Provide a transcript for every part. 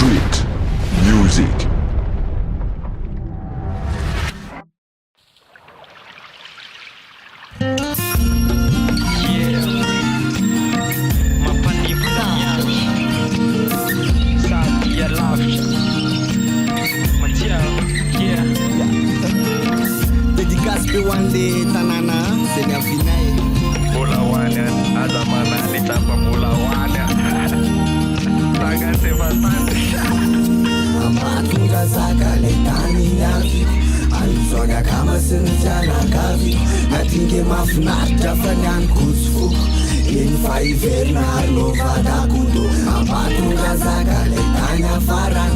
Street Music. Wande tanana senya vinay Bulawannya ada mana ditambah bulawannya sangat sebatante amatunga zakale tani yavi alizoga kama sinjana kavi natinge mafinatra fanyan kusufuku infaiverna lovada kudo amatunga zakale tani afaran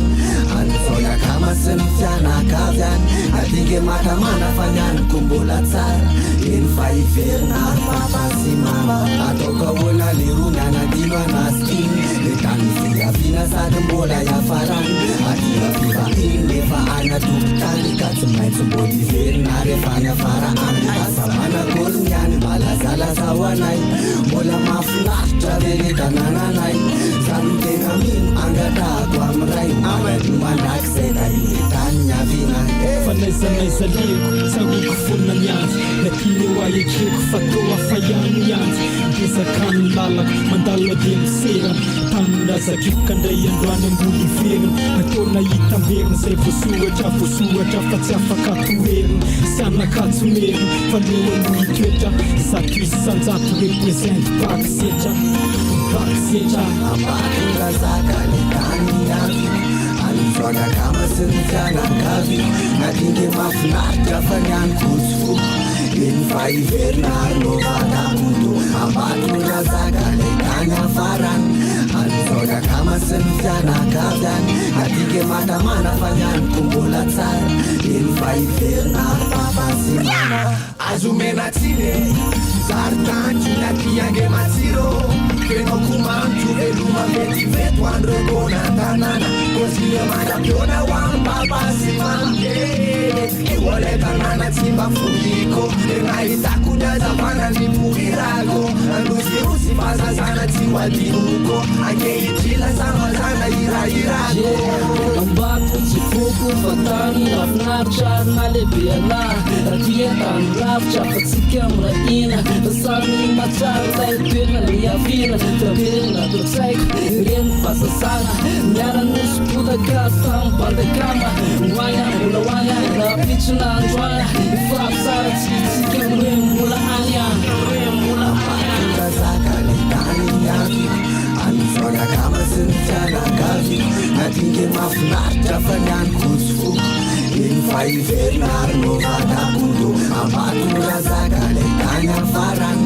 alizoga kama sinjana kavian natinge matamana fanyan kumbola tsara infaiverna papasi mama atoka wona liruna na dino naskin letanzia vina sada mbola ya faran atira viva inefa ana tuktani katsumai tsumboli verna refanya fara ani asamana kolnyani balazala sawanai mbola mafinatra veletanananai zanutena min angata kwamrai amadumandakisena iletanya vina fanaisanaiza leko saoko fonina mianjy nakiny oaetreko fatoa faiano ianjy desakano lalako mandalina de miserana taminazakiko kandray androany ambony iverina natona hitamberina zay voasoratra fa tsy afaka toerina sy anakatsomerina fa leoano hitoetra zato isy sanjato represente bakisetra amatunga zakale tani yavi alizoga kama sinjana kavi natinge mafinatra fanyan kusufuku infaiverna lovada kudo amatunga zakale tani afaran alizoga kama sinjana kavian natinge matamana fanyan kumbola tsara infaiverna papasi mama azumena tsine zartanchu natiange matsiro Keno kumanchu veluma veti vetu androgona tanana Kosile mada piona wan papa simamke Iwole tanana timba furiko Ena itakunya zavana ni purirago Andusi usi pasa sana tiwa dinuko Ake ichila sama sana irago Ambako chifuku fatani rafnarcha nalebiana Rakia tan rafcha patsika mraina Basami machar taipirna liyavina Tabirna tutsaiko rin pasasana Nyara nuspuda gastam pandekama Wanya mula wanya rapichuna anjwanya Ifapsara tsitsika mula anya Amatunga zakale tani yavi alizoga kama sinjana kavi natinge mafinatra fanyan kusufuku infaiverna lovada kudo amatunga zakale tani afaran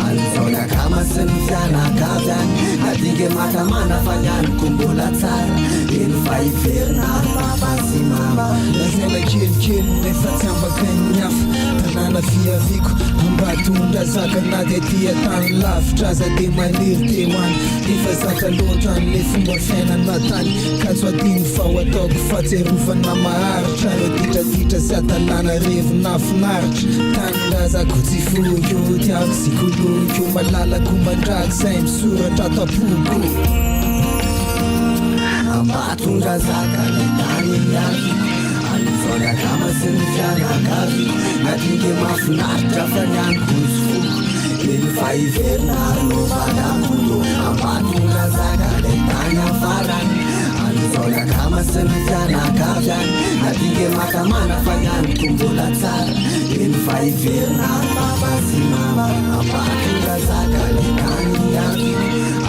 alizoga kama sinjana kavian natinge matamana fanyan kumbola tsara infaiverna papasi mama lazela kelikely nefa tsy ambakanyafo tanàna fiaviko ambatondra zaka na de tia tany lavitra aza de maniry teoany efa zaka loatra an'le fomba fiainana tany katso adiny fao ataoko fahatserovana maharitra reditraditra sy atalàna revina finaritra tanindrazako tsy foiko tiako sikoloko malalako mandraky zay misoratra tapoko amatunga zakale tani yavi alizoga kama sinjana kavi natinge mafinatra fanyan kusufuku infaiverna lovada kudo amatunga zakale tani afaran alizoga kama sinjana kavian natinge matamana fanyan kumbola tsara infaiverna papasi mama amatunga zakale tani yavi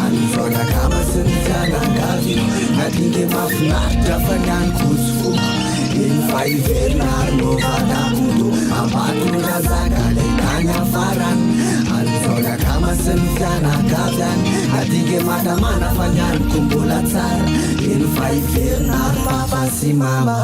alizoga kama sinjana kavi natinge mafinatra fanyan kusufuku infaiverna lovada kudo amatunga zakale tani afaran alizoga kama sinjana kavian natinge matamana fanyan kumbola tsara infaiverna papasi mama